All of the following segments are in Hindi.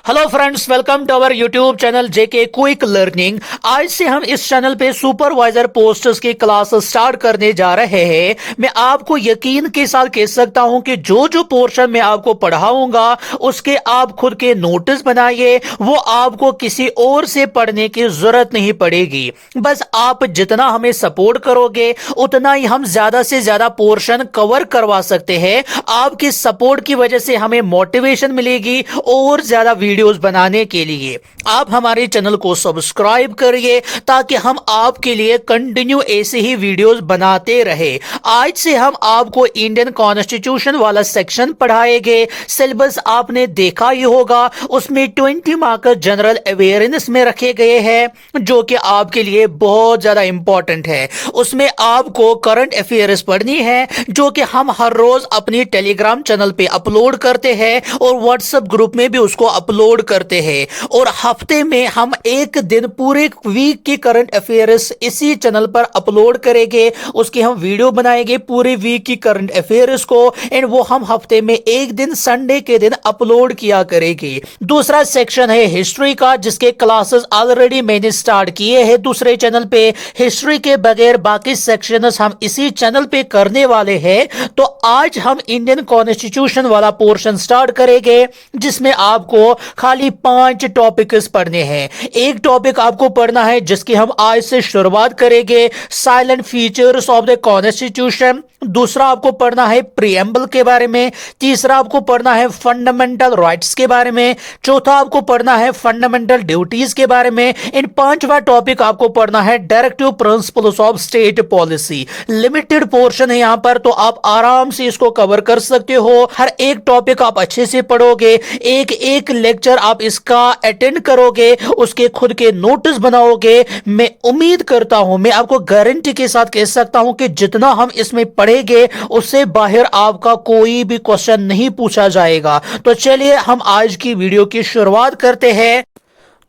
Hello friends, welcome to our YouTube channel JK quick learning. आज से हम इस चैनल पे सुपरवाइजर पोस्ट्स की क्लास स्टार्ट करने जा रहे हैं। मैं आपको यकीन के साथ कह सकता हूं कि जो जो पोर्शन मैं आपको पढ़ाऊंगा उसके आप खुद के नोटिस बनाइए। वो आपको किसी और से पढ़ने की जरूरत नहीं पड़ेगी। बस आप जितना हमें सपोर्ट करोगे उतना ही हम ज्यादा से ज्यादा पोर्शन कवर करवा सकते हैं। आपकी सपोर्ट की वजह से हमें मोटिवेशन मिलेगी और ज्यादा वीडियोस बनाने के लिए। आप हमारे चैनल को सब्सक्राइब करिए ताकि हम आपके लिए कंटिन्यू ऐसे ही वीडियोस बनाते रहे। आज से हम आपको इंडियन कॉन्स्टिट्यूशन वाला सेक्शन पढ़ाएंगे। सिलेबस आपने देखा ही होगा, उसमें 20 मार्क्स जनरल अवेयरनेस में रखे गए हैं जो कि आपके लिए बहुत ज्यादा इंपॉर्टेंट है। उसमें आपको करंट अफेयर्स पढ़नी है जो कि हम हर रोज अपनी टेलीग्राम चैनल पे अपलोड करते हैं और व्हाट्सएप ग्रुप में भी उसको अपलोड करते हैं। और हफ्ते में हम एक दिन पूरे वीक की करंट अफेयर्स इसी चैनल पर अपलोड करेंगे। उसकी हम वीडियो बनाएंगे पूरे वीक की करंट अफेयर्स को, एंड वो हम हफ्ते में एक दिन संडे के दिन अपलोड किया करेंगे। दूसरा सेक्शन है हिस्ट्री का, जिसके क्लासेस ऑलरेडी मैंने स्टार्ट किए हैं दूसरे चैनल पे। हिस्ट्री के बगैर बाकी सेक्शंस हम इसी चैनल पे करने वाले हैं। तो आज हम इंडियन कॉन्स्टिट्यूशन वाला पोर्शन स्टार्ट करेंगे जिसमें आपको खाली 5 टॉपिक्स पढ़ने हैं। एक टॉपिक आपको पढ़ना है जिसकी हम आज से शुरुआत करेंगे, salient features of the constitution. दूसरा आपको पढ़ना है प्रीएम्बल के बारे में। तीसरा आपको पढ़ना है फंडामेंटल राइट्स के बारे में। चौथा आपको पढ़ना है फंडामेंटल ड्यूटीज के बारे में। इन 5वां टॉपिक आपको पढ़ना है directive principles of state policy. Limited portion है यहां पर, तो आप आराम से इसको कवर कर सकते हो। हर एक टॉपिक आप अच्छे से पढ़ोगे, एक एक लेक्चर आप इसका अटेंड करोगे, उसके खुद के नोटिस बनाओगे। मैं उम्मीद करता हूं, मैं आपको गारंटी के साथ कह सकता हूं कि जितना हम इसमें पढ़ेंगे उससे बाहर आपका कोई भी क्वेश्चन नहीं पूछा जाएगा। तो चलिए हम आज की वीडियो की शुरुआत करते हैं।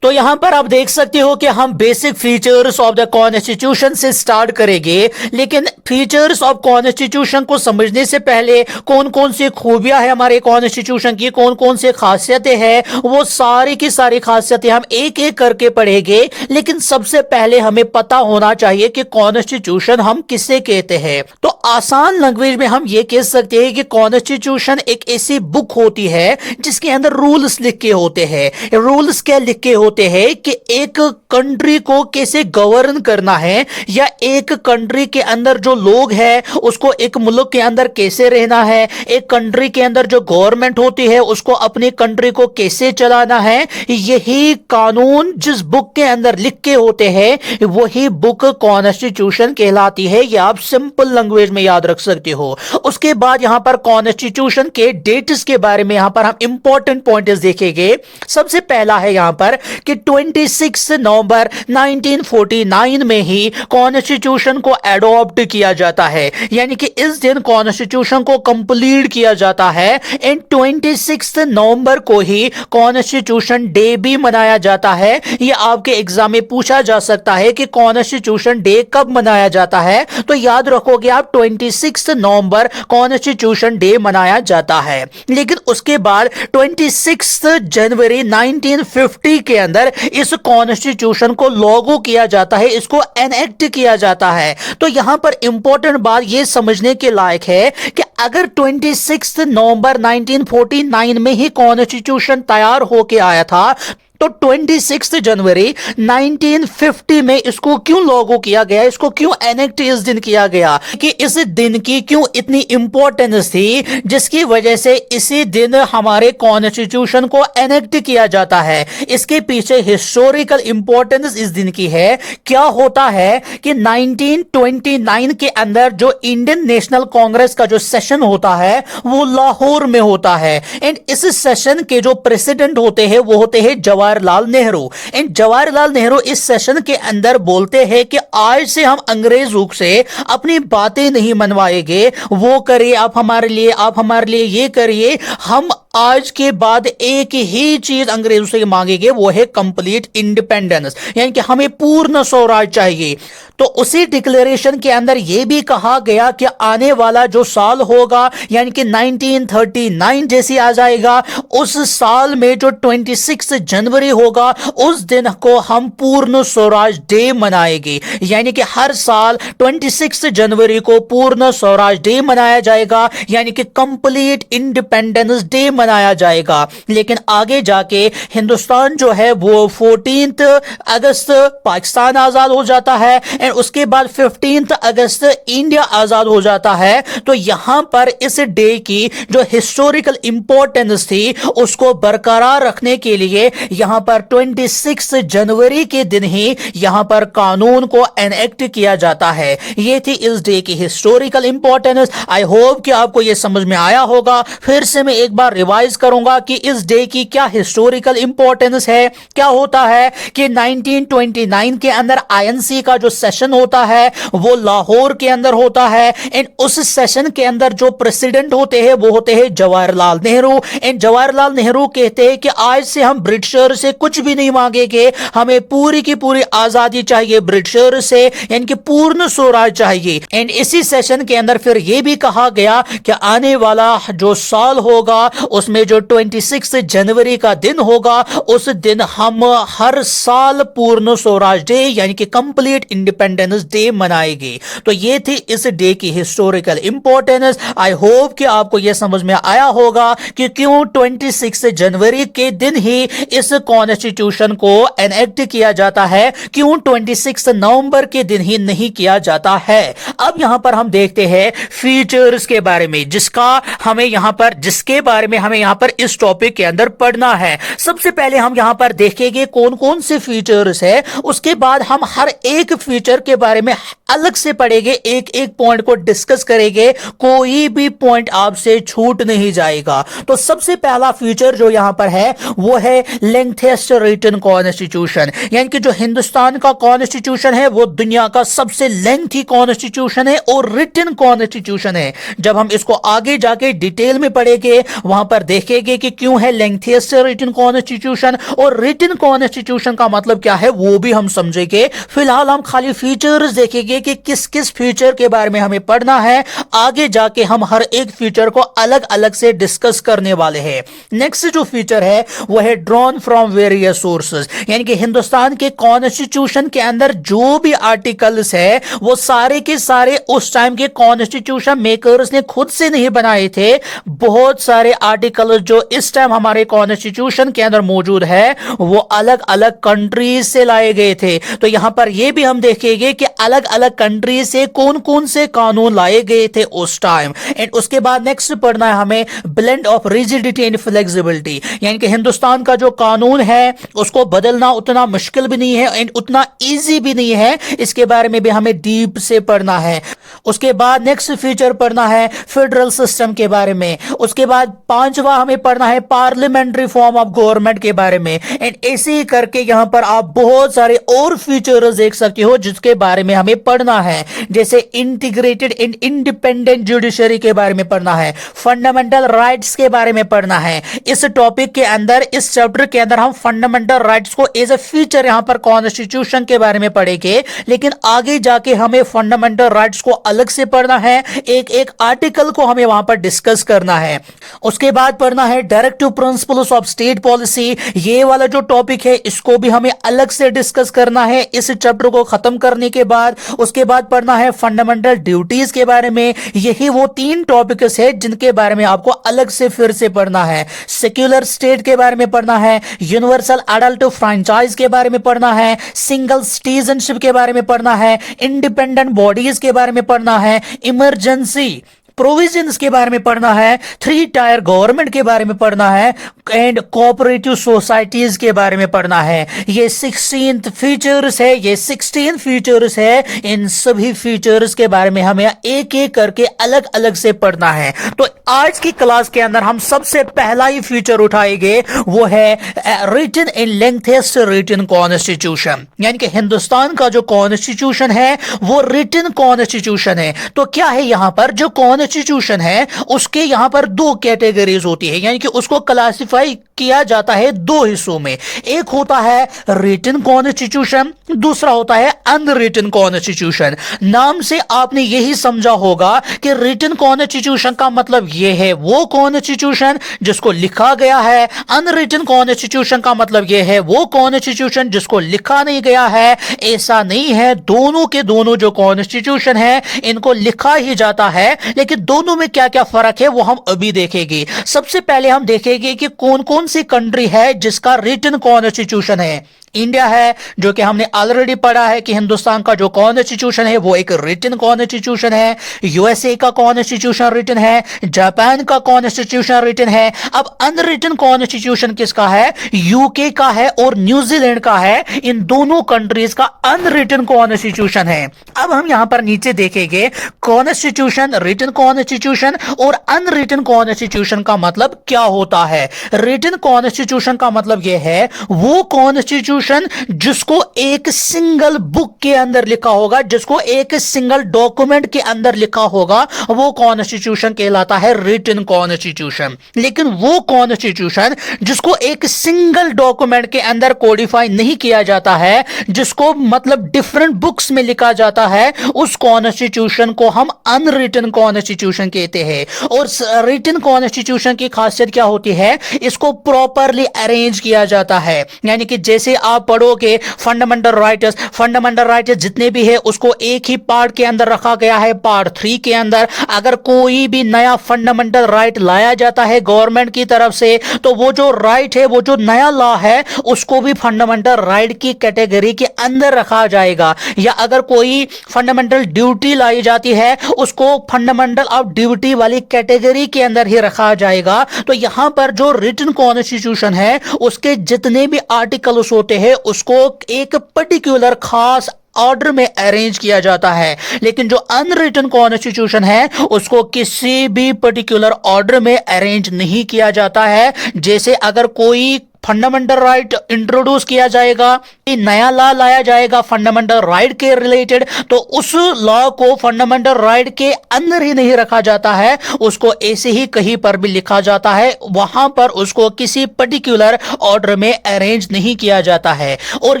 तो यहां पर आप देख सकते हो कि हम basic features of the constitution से स्टार्ट करेंगे। लेकिन फीचर्स ऑफ कॉन्स्टिट्यूशन को समझने से पहले कौन कौन सी खूबियां हैं हमारे कॉन्स्टिट्यूशन की, कौन कौन से खासियतें हैं, वो सारी की सारी खासियतें हम एक एक करके पढ़ेंगे। लेकिन सबसे पहले हमें पता होना चाहिए कि कॉन्स्टिट्यूशन हम किसे कहते हैं। तो आसान लैंग्वेज में हम ये कह सकते हैं कि कॉन्स्टिट्यूशन एक ऐसी बुक होती है जिसके अंदर रूल्स लिखे होते हैं। रूल्स क्या लिखे होते हैं कि एक कंट्री को कैसे गवर्न करना है, या एक कंट्री के अंदर जो लोग हैं उसको एक मुल्क के अंदर कैसे रहना है, एक कंट्री के अंदर जो गवर्नमेंट होती है उसको अपनी कंट्री को कैसे चलाना है। यही कानून जिस बुक के अंदर लिखे होते हैं वही बुक कॉन्स्टिट्यूशन कहलाती है। यह आप सिंपल लैंग्वेज में याद रख सकते हो। उसके बाद यहां पर कॉन्स्टिट्यूशन के डेट्स के बारे में यहां पर हम इंपॉर्टेंट पॉइंट्स देखेंगे। सबसे पहला है यहां पर कि 26 नवंबर 1949 में ही कॉन्स्टिट्यूशन को एडॉप्ट किया जाता है, यानी कि इस दिन कॉन्स्टिट्यूशन को कंप्लीट किया जाता है। एंड 26 नवंबर को ही कॉन्स्टिट्यूशन डे भी मनाया जाता है। यह आपके एग्जाम में पूछा जा सकता है कि कॉन्स्टिट्यूशन डे कब मनाया जाता है, तो याद रखोगे आप 26 नवंबर कॉन्स्टिट्यूशन डे मनाया जाता है। लेकिन उसके बाद 26 जनवरी 1950 के अंदर इस कॉन्स्टिट्यूशन को लागू किया जाता है, इसको एनेक्ट किया जाता है। तो यहां पर इंपॉर्टेंट बात यह समझने के लायक है कि अगर 26 नवंबर 1949 में ही कॉन्स्टिट्यूशन तैयार होके आया था, तो 26 जनवरी 1950 में इसको क्यों लागू किया गया, इसको क्यों एनेक्ट इस दिन किया गया, कि इस दिन की क्यों इतनी इंपॉर्टेंस थी जिसकी वजह से इसी दिन हमारे कॉन्स्टिट्यूशन को एनेक्ट किया जाता है। इसके पीछे हिस्टोरिकल इंपॉर्टेंस इस दिन की है। क्या होता है कि 1929 के अंदर जो इंडियन नेशनल कांग्रेस का जो सेशन होता है वो लाहौर में होता है। एंड इस सेशन के जो प्रेसिडेंट होते हैं वो होते हैं जवाहरलाल नेहरू। एंड जवाहरलाल नेहरू इस सेशन के अंदर बोलते हैं कि आज से हम अंग्रेजों से अपनी बातें नहीं मनवाएंगे, वो करिए आप हमारे लिए, आप हमारे लिए ये करिए, हम आज के बाद एक ही चीज अंग्रेजों से मांगेंगे, वो है कंप्लीट इंडिपेंडेंस, यानी कि हमें पूर्ण स्वराज चाहिए। तो उसी डिक्लेरेशन के अंदर यह भी कहा गया कि आने वाला जो साल होगा यानी कि 1939 जैसी आ जाएगा, उस साल में जो 26 जनवरी होगा उस दिन को हम पूर्ण स्वराज डे मनाएंगे, यानी कि हर साल 26 जनवरी को पूर्ण स्वराज डे मनाया जाएगा, यानी कि कंप्लीट इंडिपेंडेंस डे मनाया जाएगा। लेकिन आगे जाके हिंदुस्तान जो है वो 14 अगस्त पाकिस्तान आजाद हो जाता है, एंड उसके बाद 15 अगस्त इंडिया आजाद हो जाता है। तो यहां पर इस डे की जो हिस्टोरिकल इंपॉर्टेंस थी उसको बरकरार रखने के लिए यहां पर 26 जनवरी के दिन ही यहां पर कानून को एनेक्ट किया जाता है। यह थी इस डे की हिस्टोरिकल इंपॉर्टेंस। आई होप कि आपको यह समझ में आया होगा। फिर से मैं एक बार रिवाइज करूंगा कि इस डे की क्या हिस्टोरिकल इंपॉर्टेंस है। क्या होता है कि 1929 के अंदर आईएनसी का जो सेशन होता है वो लाहौर के अंदर होता है, एंड उस सेशन के अंदर जो प्रेसिडेंट होते हैं वो होते हैं जवाहरलाल नेहरू। एंड जवाहरलाल नेहरू कहते हैं कि आज से हम ब्रिटिशर से कुछ भी नहीं मांगेंगे, हमें पूरी की पूरी आजादी चाहिए ब्रिटिशर से, यानी कि पूर्ण स्वराज चाहिए। एंड इसी सेशन के अंदर फिर यह भी कहा गया कि आने वाला जो साल होगा उसमें जो 26 जनवरी का दिन होगा उस दिन हम हर साल पूर्ण स्वराज डे यानी कि कंप्लीट इंडिपेंडेंस डे मनाएंगे। तो ये थी इस डे की हिस्टोरिकल इंपॉर्टेंस। आई होप कि आपको यह समझ में आया होगा कि क्यों 26 जनवरी के दिन ही इस कॉन्स्टिट्यूशन को एनेक्ट किया जाता है, क्यों 26 नवंबर के दिन ही नहीं किया जाता है। अब यहां पर हम देखते हैं फीचर्स के बारे में जिसके बारे में हमें यहां पर इस टॉपिक के अंदर पढ़ना है। सबसे पहले हम यहां पर देखेंगे कौन कौन से फीचर्स है, उसके बाद हम हर एक फीचर के बारे में अलग से पढ़ेंगे, एक एक पॉइंट को डिस्कस करेंगे, कोई भी पॉइंट आपसे छूट नहीं जाएगा। तो सबसे पहला फीचर जो यहां पर है वो है लेंथेस्ट रिटन कॉन्स्टिट्यूशन, यानी कि जो हिंदुस्तान का कॉन्स्टिट्यूशन है वो दुनिया का सबसे लेंथी कॉन्स्टिट्यूशन है और रिटन कॉन्स्टिट्यूशन है। जब हम इसको आगे जाके डिटेल में पढ़ेंगे वहां पर देखेंगे कि क्यों है लेंथेस्ट रिटन कॉन्स्टिट्यूशन, और रिटन कॉन्स्टिट्यूशन का मतलब क्या है वो भी हम समझेंगे। फिलहाल हम खाली फीचर्स देखेंगे कि किस किस फीचर के बारे में हमें पढ़ना है, आगे जाके हम हर एक फीचर को अलग अलग से डिस्कस करने वाले हैं। नेक्स्ट जो फीचर है वो है ड्रॉन फ्रॉम वेरियस सोर्सेस, यानी कि हिंदुस्तान के कॉन्स्टिट्यूशन के अंदर जो भी आर्टिकल्स है वो सारे के सारे उस टाइम के कॉन्स्टिट्यूशन मेकर्स ने खुद से नहीं बनाए थे। बहुत सारे आर्टिकल्स जो इस टाइम हमारे कॉन्स्टिट्यूशन के अंदर मौजूद है वो अलग अलग कंट्रीज से लाए गए थे। तो यहां पर यह भी हम देखेंगे कि अलग अलग कंट्री से कौन कौन से कानून लाए गए थे उस टाइम। एंड उसके बाद नेक्स्ट पढ़ना है हमें blend of rigidity and flexibility, यानी कि हिंदुस्तान का जो कानून है उसको बदलना उतना मुश्किल भी नहीं है एंड उतना इजी भी नहीं है, इसके बारे में भी हमें डीप से पढ़ना है। उसके बाद नेक्स्ट फीचर पढ़ना है फेडरल सिस्टम के बारे में। उसके बाद पांचवा हमें पढ़ना है पार्लियामेंट्री फॉर्म ऑफ गवर्नमेंट के बारे में। एंड ऐसे ही करके यहां पर आप बहुत सारे और फीचर्स देख सकते हो जिसके बारे में हमें पढ़ना है, जैसे इंटीग्रेटेड एंड इंडिपेंडेंट जुडिशरी के बारे में पढ़ना है, फंडामेंटल राइट्स के बारे में पढ़ना है। इस टॉपिक के अंदर, इस चैप्टर के अंदर हम फंडामेंटल राइट्स को एज ए फीचर यहां पर कॉन्स्टिट्यूशन के बारे में पढ़ेंगे, लेकिन आगे जाके हमें फंडामेंटल राइट्स को अलग से पढ़ना है, एक एक आर्टिकल को हमें वहां पर डिस्कस करना है। उसके बाद पढ़ना है directive principles of state policy. ये वाला जो टॉपिक है इसको भी हमें अलग से डिस्कस करना है इस चैप्टर को खत्म करने के बाद। उसके बाद पढ़ना है फंडामेंटल ड्यूटीज के बारे में। यही वो 3 टॉपिक्स है जिनके बारे में आपको अलग से फिर से पढ़ना है। सेक्युलर स्टेट के बारे में पढ़ना है, यूनिवर्सल अडल्ट फ्रेंचाइज के बारे में पढ़ना है, सिंगल सिटीजनशिप के बारे में पढ़ना है, इंडिपेंडेंट बॉडीज के बारे में पढ़ना है, इमरजेंसी प्रोविजंस के बारे में पढ़ना है, 3 टायर गवर्नमेंट के बारे में पढ़ना है, एंड कोऑपरेटिव सोसाइटीज के बारे में पढ़ना है। ये 16 फीचर्स है, ये 16 फीचर्स है। इन सभी फीचर्स के बारे में हमें एक एक करके अलग अलग से पढ़ना है। तो आज की क्लास के अंदर हम सबसे पहला ही फीचर उठाएंगे, वो है रिटन इन लेंथेस्ट रिटन कॉन्स्टिट्यूशन, यानी कि हिंदुस्तान का जो कॉन्स्टिट्यूशन है वो रिटन कॉन्स्टिट्यूशन है। तो क्या है यहां पर जो कॉन्स्टिट्यूशन कॉन्स्टिट्यूशन है उसके यहां पर दो कैटेगरीज होती है, यानी कि उसको क्लासिफाई किया जाता है दो हिस्सों में। एक होता है रिटन कॉन्स्टिट्यूशन, दूसरा होता है अनरिटन कॉन्स्टिट्यूशन। नाम से आपने यही समझा होगा कि रिटन कॉन्स्टिट्यूशन का मतलब यह है वो कॉन्स्टिट्यूशन जिसको लिखा गया है, अनरिटन कॉन्स्टिट्यूशन का मतलब यह है वो कॉन्स्टिट्यूशन जिसको लिखा नहीं गया है। ऐसा नहीं है, दोनों के दोनों जो कॉन्स्टिट्यूशन है इनको लिखा ही जाता है, लेकिन दोनों में क्या क्या फर्क है वो हम अभी देखेंगे। सबसे पहले हम देखेंगे कि कौन कौन सी कंट्री है जिसका रिटन कॉन्स्टिट्यूशन है। इंडिया है, जो कि हमने ऑलरेडी पढ़ा है कि हिंदुस्तान का जो कॉन्स्टिट्यूशन है वो एक रिटन कॉन्स्टिट्यूशन है। यूएसए का कॉन्स्टिट्यूशन रिटन है, जापान का कॉन्स्टिट्यूशन रिटन है। अब अनरिटन कॉन्स्टिट्यूशन किसका है? यूके का है और न्यूजीलैंड का है। इन दोनों कंट्रीज का अनरिटन कॉन्स्टिट्यूशन है। अब हम यहां पर नीचे देखेंगे कॉन्स्टिट्यूशन, रिटन कॉन्स्टिट्यूशन और अनरिटन कॉन्स्टिट्यूशन का मतलब क्या होता है। रिटन कॉन्स्टिट्यूशन का मतलब यह है वो कॉन्स्टिट्यूशन जिसको एक सिंगल बुक के अंदर लिखा होगा, जिसको एक सिंगल डॉक्यूमेंट के अंदर लिखा होगा, वो कॉन्स्टिट्यूशन कहलाता है रिटन कॉन्स्टिट्यूशन। लेकिन वो कॉन्स्टिट्यूशन जिसको एक सिंगल डॉक्यूमेंट के अंदर कोडिफाई नहीं किया जाता है, जिसको मतलब डिफरेंट बुक्स में लिखा जाता है, उस कॉन्स्टिट्यूशन को हम अनरिटन कॉन्स्टिट्यूशन कहते हैं। और रिटन कॉन्स्टिट्यूशन की खासियत क्या होती है? इसको प्रॉपरली अरेंज किया जाता है, यानी कि जैसे आप पढ़ोगे फंडामेंटल राइट्स जितने भी है उसको एक ही पार्ट के अंदर रखा गया है, पार्ट 3 के अंदर। अगर कोई भी नया फंडामेंटल राइट लाया जाता है गवर्नमेंट की तरफ से, तो वो जो राइट है, वो जो नया लॉ है, उसको भी फंडामेंटल राइट की कैटेगरी के अंदर रखा जाएगा। या अगर कोई फंडामेंटल ड्यूटी लाई जाती है, उसको फंडामेंटल ऑफ ड्यूटी वाली कैटेगरी के अंदर ही रखा जाएगा। तो यहां पर जो रिटन कॉन्स्टिट्यूशन है उसके जितने भी आर्टिकल्स होते हैं उसको एक पर्टिकुलर खास ऑर्डर में अरेंज किया जाता है। लेकिन जो अनरिटन कॉन्स्टिट्यूशन है उसको किसी भी पर्टिकुलर ऑर्डर में अरेंज नहीं किया जाता है। जैसे अगर कोई फंडामेंटल राइट इंट्रोड्यूस किया जाएगा, नया लॉ लाया जाएगा फंडामेंटल राइट के रिलेटेड, तो उस लॉ को फंडामेंटल राइट के अंदर ही नहीं रखा जाता है, उसको ऐसे ही कहीं पर भी लिखा जाता है, वहां पर उसको किसी पर्टिकुलर ऑर्डर में अरेंज नहीं किया जाता है। और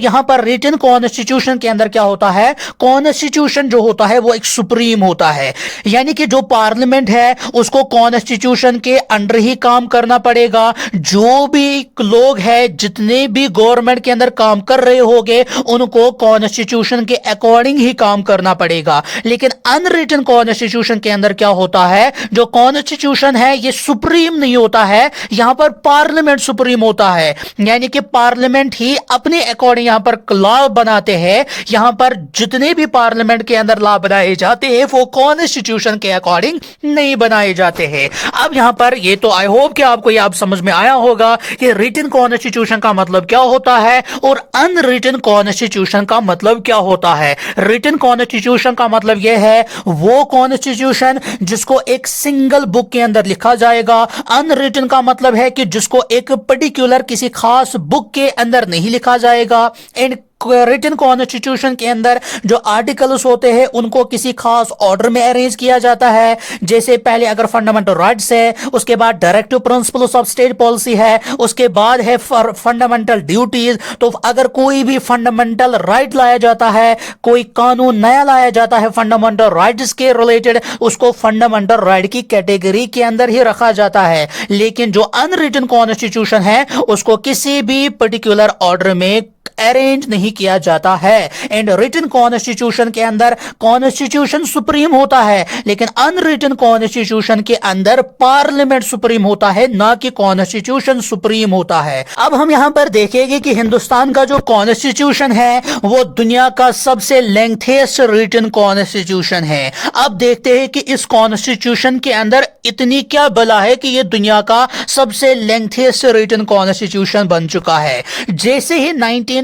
यहां पर रिटन कॉन्स्टिट्यूशन के अंदर क्या होता है? कॉन्स्टिट्यूशन जो होता है वो एक सुप्रीम होता है, यानी कि जो पार्लियामेंट है उसको कॉन्स्टिट्यूशन के अंडर ही काम करना पड़ेगा। जो भी लोग है, जितने भी गवर्नमेंट के अंदर काम कर रहे होंगे, उनको कॉन्स्टिट्यूशन के अकॉर्डिंग ही काम करना पड़ेगा। लेकिन अनरिटन कॉन्स्टिट्यूशन के अंदर क्या होता है? जो कॉन्स्टिट्यूशन है ये सुप्रीम नहीं होता है, यहां पर पार्लियामेंट सुप्रीम होता है, यानी कि पार्लियामेंट ही अपने अकॉर्डिंग यहां पर लॉ बनाते हैं। यहां पर जितने भी पार्लियामेंट के अंदर लॉ बनाए जाते हैं वो कॉन्स्टिट्यूशन के अकॉर्डिंग नहीं बनाए जाते हैं। अब यहां पर ये तो आई होप कि आपको ये आप समझ में आया होगा कि रिटन कॉन्स्टिट्यूशन का मतलब क्या होता है और अनरिटन कॉन्स्टिट्यूशन का मतलब क्या होता है। रिटन कॉन्स्टिट्यूशन का मतलब यह है वो कॉन्स्टिट्यूशन जिसको एक सिंगल बुक के अंदर लिखा जाएगा। अनरिटन का मतलब है कि जिसको एक पर्टिकुलर किसी खास बुक के अंदर नहीं लिखा जाएगा। एंड रिटन कॉन्स्टिट्यूशन के अंदर जो आर्टिकल्स होते हैं उनको किसी खास ऑर्डर में अरेंज किया जाता है। जैसे पहले अगर फंडामेंटल राइट्स है, उसके बाद directive principles of state policy है, उसके बाद है फंडामेंटल ड्यूटीज। तो अगर कोई भी फंडामेंटल राइट लाया जाता है, कोई कानून नया लाया जाता है फंडामेंटल राइट्स के रिलेटेड, उसको फंडामेंटल राइट की कैटेगरी के अंदर ही रखा जाता है। लेकिन जो अनरिटन कॉन्स्टिट्यूशन है उसको किसी भी पर्टिकुलर ऑर्डर में अरेंज नहीं किया जाता है। एंड रिटन कॉन्स्टिट्यूशन के अंदर कॉन्स्टिट्यूशन सुप्रीम होता है, लेकिन अनरिटन कॉन्स्टिट्यूशन के अंदर पार्लियामेंट सुप्रीम होता है, ना कि कॉन्स्टिट्यूशन सुप्रीम होता है। अब हम यहां पर देखेंगे कि हिंदुस्तान का जो कॉन्स्टिट्यूशन है वो दुनिया का सबसे लेंथेस्ट रिटन कॉन्स्टिट्यूशन है। अब देखते हैं कि इस कॉन्स्टिट्यूशन के अंदर इतनी क्या बला है कि ये दुनिया का सबसे लेंथेस्ट रिटन कॉन्स्टिट्यूशन बन चुका है। जैसे ही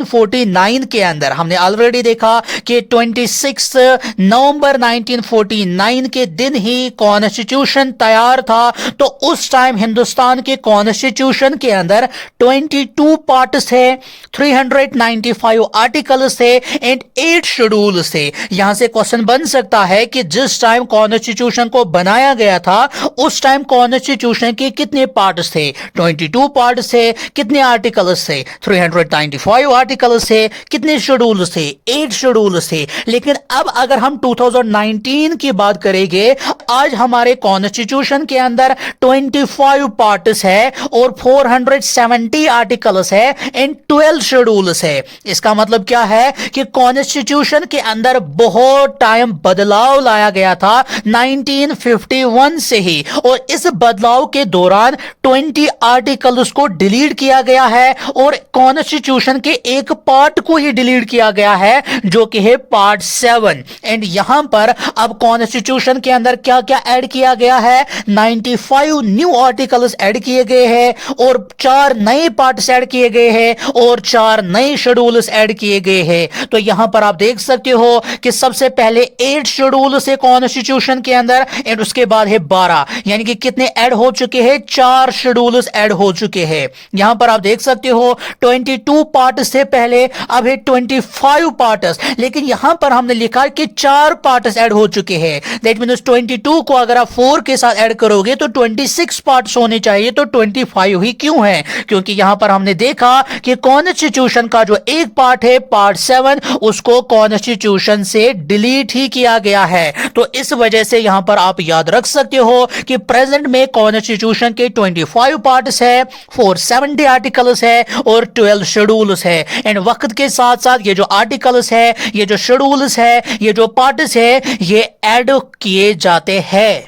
1949 के अंदर हमने ऑलरेडी देखा कि 26 नवंबर 1949 के दिन ही कॉन्स्टिट्यूशन तैयार था। तो उस टाइम हिंदुस्तान के कॉन्स्टिट्यूशन के अंदर 22 पार्ट्स थे, 395 आर्टिकल्स थे एंड 8 शेड्यूल्स थे। यहां से क्वेश्चन बन सकता है कि जिस टाइम कॉन्स्टिट्यूशन को बनाया गया था उस टाइम कॉन्स्टिट्यूशन के कितने पार्ट्स थे? 22 पार्ट्स थे। कितने आर्टिकल्स थे? 395 आर्टिकल्स थे। कितने शेड्यूल्स थे? 8 शेड्यूल्स थे। लेकिन अब अगर हम 2019 की बात करेंगे, आज हमारे कॉन्स्टिट्यूशन के अंदर 25 पार्ट्स है और 470 आर्टिकल्स है एंड 12 शेड्यूल्स है। इसका मतलब क्या है कि कॉन्स्टिट्यूशन के अंदर बहुत टाइम बदलाव लाया गया था 1951 से ही, और इस बदलाव के दौरान 20 आर्टिकल्स को डिलीट किया गया है और कॉन्स्टिट्यूशन के एक पार्ट को ही डिलीट किया गया है जो कि है पार्ट 7। एंड यहां पर अब कॉन्स्टिट्यूशन के अंदर क्या क्या ऐड किया गया है? 95 न्यू आर्टिकल्स ऐड किए गए हैं और 4 नए पार्ट्स ऐड किए गए हैं और 4 नए शेड्यूल्स ऐड किए गए हैं। तो यहां पर आप देख सकते हो कि सबसे पहले 8 शेड्यूल्स है कॉन्स्टिट्यूशन के अंदर एंड उसके बाद है 12, यानी कि कितने ऐड हो चुके हैं? 4 शेड्यूल्स ऐड हो चुके हैं। यहां पर आप देख सकते हो 22 पार्ट्स थे पहले, अब है 25 पार्ट्स, लेकिन यहां पर हमने लिखा कि 4 पार्ट्स ऐड हो चुके हैं। दैट मींस 22 को अगर आप 4 के साथ ऐड करोगे तो 26 पार्ट्स होने चाहिए, तो 25 ही क्यों है? क्योंकि यहां पर हमने देखा कि कॉन्स्टिट्यूशन का जो एक पार्ट है पार्ट 7 उसको कॉन्स्टिट्यूशन से डिलीट ही किया गया है। तो इस वजह से यहां पर आप याद रख सकते हो कि प्रेजेंट में कॉन्स्टिट्यूशन के 25 पार्ट्स है, 470 आर्टिकल्स है और 12 शेड्यूल्स है। एंड वक्त के साथ साथ ये जो आर्टिकल्स है, ये जो शेड्यूल्स है, ये जो पार्ट्स है, ये ऐड किए जाते हैं।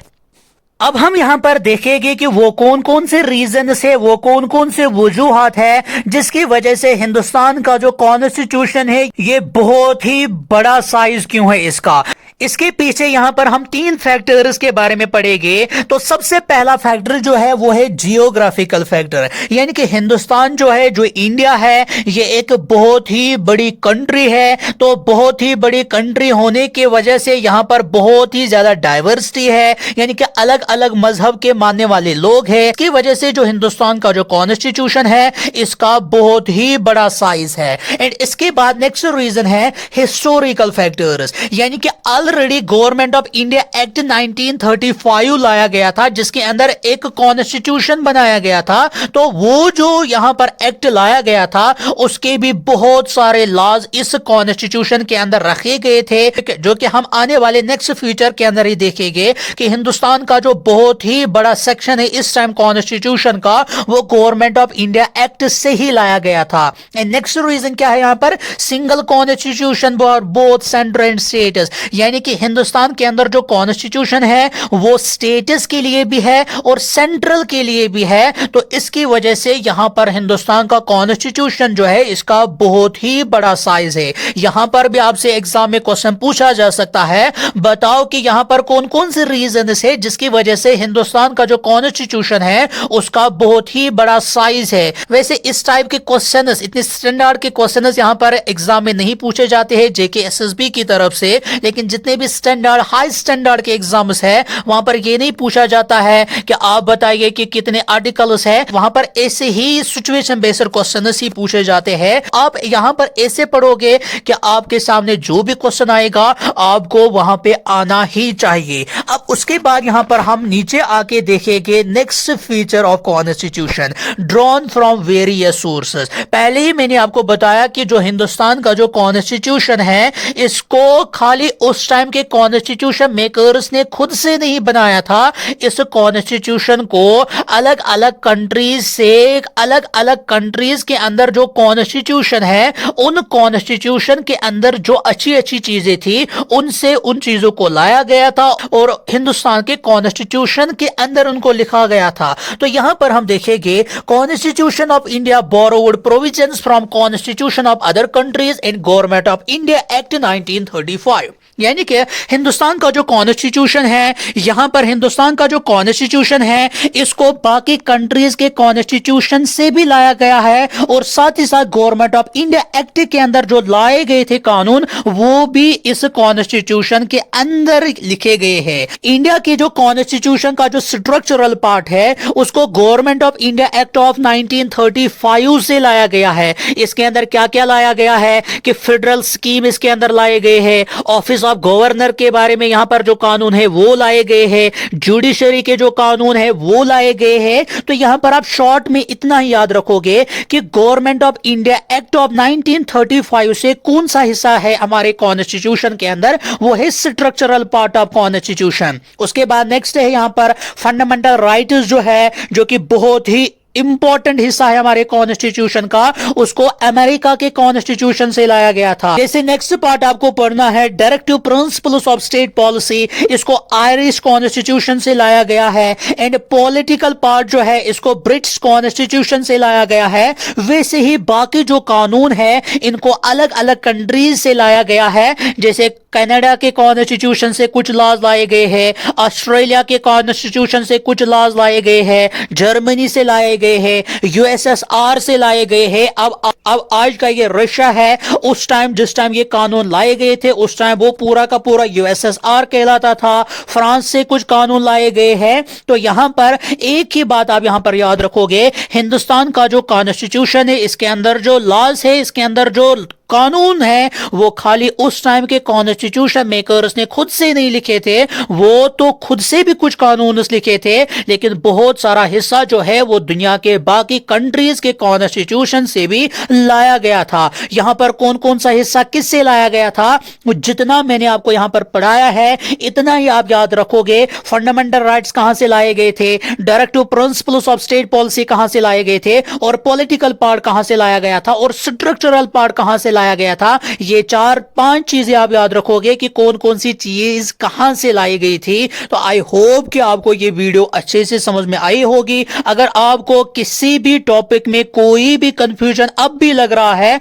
अब हम यहां पर देखेंगे कि वो कौन कौन से रीजन है, वो कौन कौन से वजूहात है जिसकी वजह से हिंदुस्तान का जो कॉन्स्टिट्यूशन है ये बहुत ही बड़ा साइज क्यों है इसका। इसके पीछे यहां पर हम 3 फैक्टर्स के बारे में पढ़ेंगे। तो सबसे पहला फैक्टर जो है वो है जियोग्राफिकल फैक्टर, यानी कि हिंदुस्तान जो है, जो इंडिया है, ये एक बहुत ही बड़ी कंट्री है। तो बहुत ही बड़ी कंट्री होने की वजह से यहां पर बहुत ही ज्यादा डाइवर्सिटी है, यानी कि अलग अलग मजहब के मानने वाले लोग हैं। इसकी वजह से जो हिंदुस्तान का जो कॉन्स्टिट्यूशन है इसका बहुत ही बड़ा साइज है। एंड इसके बाद नेक्स्ट रीजन है हिस्टोरिकल फैक्टर्स, यानी कि already government of India act 1935 लाया गया था जिसके अंदर एक कॉन्स्टिट्यूशन बनाया गया था। तो वो जो यहां पर एक्ट लाया गया था उसके भी बहुत सारे लॉज इस कॉन्स्टिट्यूशन के अंदर रखे गए थे, जो कि हम आने वाले नेक्स्ट फ्यूचर के अंदर ही देखेंगे कि हिंदुस्तान का जो बहुत ही बड़ा सेक्शन है इस टाइम कॉन्स्टिट्यूशन का, वो गवर्नमेंट ऑफ इंडिया एक्ट से ही लाया गया था। एंड नेक्स्ट रीजन क्या है? यहां पर single constitution for both centre and states, यानी कि हिंदुस्तान के अंदर जो कॉन्स्टिट्यूशन है वो स्टेट्स के लिए भी है और सेंट्रल के लिए भी है। तो इसकी वजह से यहां पर हिंदुस्तान का कॉन्स्टिट्यूशन जो है इसका बहुत ही बड़ा साइज है। यहां पर भी आपसे एग्जाम में क्वेश्चन पूछा जा सकता है, बताओ कि यहां पर कौन कौन से रीजन है जिसकी वजह से हिंदुस्तान का जो कॉन्स्टिट्यूशन है उसका बहुत ही बड़ा साइज है। वैसे इस टाइप के क्वेश्चंस, इतने स्टैंडर्ड के क्वेश्चंस यहां पर एग्जाम में नहीं पूछे जाते हैं जेके एसएसबी की तरफ से, लेकिन जितने भी स्टैंडर्ड, हाई स्टैंडर्ड के एग्जाम्स है वहां पर यह नहीं पूछा जाता है कि आप बताइए कि कितने आर्टिकल्स है। वहां पर ऐसे ही सिचुएशन बेस्ड क्वेश्चंस ही पूछे जाते हैं। आप यहां पर ऐसे पढ़ोगे कि आपके सामने जो भी क्वेश्चन आएगा आपको वहां पे आना ही चाहिए। अब उसके बाद यहां पर हम नीचे आके देखेंगे next feature of constitution drawn from various sources. पहले ही मैंने आपको बताया कि जो हिंदुस्तान का जो कॉन्स्टिट्यूशन है इसको खाली उस टाइम के कॉन्स्टिट्यूशन मेकर्स ने खुद से नहीं बनाया था। इस कॉन्स्टिट्यूशन को अलग अलग कंट्रीज से, अलग अलग कंट्रीज के अंदर जो कॉन्स्टिट्यूशन है उन कॉन्स्टिट्यूशन के अंदर जो अच्छी अच्छी चीजें थी उनसे उन चीजों को लाया गया था और हिंदुस्तान के कॉन्स्टिट्यूशन के अंदर उनको लिखा गया था। तो यहां पर हम देखेंगे constitution of India borrowed provisions from constitution of other countries and government of India act 1935, यानी यानी कि हिंदुस्तान का जो कॉन्स्टिट्यूशन है, यहां पर हिंदुस्तान का जो कॉन्स्टिट्यूशन है इसको बाकी कंट्रीज के कॉन्स्टिट्यूशन से भी लाया गया है, और साथ ही साथ गवर्नमेंट ऑफ इंडिया एक्ट के अंदर जो लाए गए थे कानून वो भी इस कॉन्स्टिट्यूशन के अंदर लिखे गए हैं। इंडिया के जो कॉन्स्टिट्यूशन का जो स्ट्रक्चरल पार्ट है उसको government of India act of 1935 से लाया गया है। इसके अंदर क्या क्या लाया गया है कि फेडरल स्कीम इसके अंदर लाए गए हैं, ऑफिस ऑफ गवर्नर के बारे में यहां पर जो कानून है वो लाए गए हैं, जुडिशरी के जो कानून है वो लाए गए हैं। तो यहां पर आप शॉर्ट में इतना ही याद रखोगे कि government of India act of 1935 से कौन सा हिस्सा है हमारे कॉन्स्टिट्यूशन के अंदर, वो है स्ट्रक्चरल पार्ट ऑफ कॉन्स्टिट्यूशन। उसके बाद नेक्स्ट है यहां पर फंडामेंटल राइट्स जो है, जो कि बहुत ही इंपॉर्टेंट हिस्सा है हमारे कॉन्स्टिट्यूशन का, उसको अमेरिका के कॉन्स्टिट्यूशन से लाया गया था। जैसे नेक्स्ट पार्ट आपको पढ़ना है directive principles of state policy, इसको आयरिश कॉन्स्टिट्यूशन से लाया गया है। एंड पॉलिटिकल पार्ट जो है इसको ब्रिटिश कॉन्स्टिट्यूशन से लाया गया है। वैसे ही बाकी जो कानून है इनको अलग अलग कंट्रीज से लाया गया है। जैसे कनाडा के कॉन्स्टिट्यूशन से कुछ लॉज लाए गए हैं, ऑस्ट्रेलिया के कॉन्स्टिट्यूशन से कुछ लॉज लाए गए हैं, जर्मनी से लाए गए हैं, यूएसएसआर से लाए गए हैं। अब आज का ये रशिया है, उस टाइम जिस टाइम ये कानून लाए गए थे उस टाइम वो पूरा का पूरा यूएसएसआर कहलाता था। फ्रांस से कुछ कानून लाए गए हैं। तो यहां पर एक ही बात आप यहां पर याद रखोगे, हिंदुस्तान का जो कॉन्स्टिट्यूशन है इसके अंदर जो लॉज है, इसके अंदर जो कानून है वो खाली उस टाइम के कॉन्स्टिट्यूशन मेकर्स ने खुद से नहीं लिखे थे, वो तो खुद से भी कुछ कानून लिखे थे, लेकिन बहुत सारा हिस्सा जो है वो दुनिया के बाकी कंट्रीज के कॉन्स्टिट्यूशन से भी लाया गया था। यहां पर कौन कौन सा हिस्सा किससे लाया गया था, जितना मैंने आपको यहां पर पढ़ाया है इतना ही आप याद रखोगे। फंडामेंटल राइट्स कहां से लाए गए थे, directive principles of state policy कहां से लाए गए थे, और पॉलिटिकल पार्ट कहां से लाया गया था, और स्ट्रक्चरल पार्ट कहां से लाया गया था। ये 4-5 चीजें आप याद रखोगे कि कौन कौन सी चीज कहां से लाई गई थी। तो आई होप कि आपको ये वीडियो अच्छे से समझ में आई होगी। अगर आपको किसी भी टॉपिक में कोई भी कंफ्यूजन अब भी लग रहा है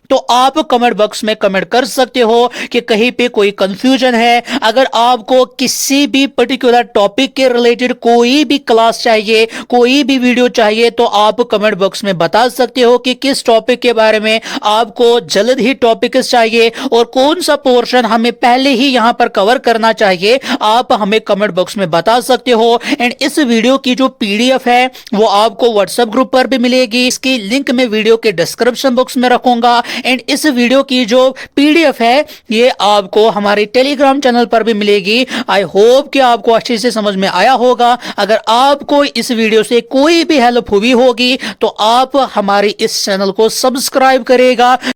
तो आप कमेंट बॉक्स में कमेंट कर सकते हो कि कहीं पे कोई कंफ्यूजन है। अगर आपको किसी भी पर्टिकुलर टॉपिक के रिलेटेड कोई भी क्लास चाहिए, कोई भी वीडियो चाहिए, तो आप कमेंट बॉक्स में बता सकते हो कि किस टॉपिक के बारे में आपको जल्द ही टॉपिक्स चाहिए और कौन सा पोर्शन हमें पहले ही यहां पर कवर करना चाहिए। आप हमें कमेंट बॉक्स में बता सकते हो। एंड इस वीडियो की जो पीडीएफ है वो आपको व्हाट्सएप ग्रुप पर भी मिलेगी, इसकी लिंक मैं वीडियो के डिस्क्रिप्शन बॉक्स में रखूंगा। एंड इस वीडियो की जो पीडीएफ है ये आपको हमारे टेलीग्राम चैनल पर भी मिलेगी। आई होप कि आपको अच्छे से समझ में आया होगा। अगर आपको इस वीडियो से कोई भी हेल्प हुई होगी तो आप हमारे इस चैनल को सब्सक्राइब करेगा।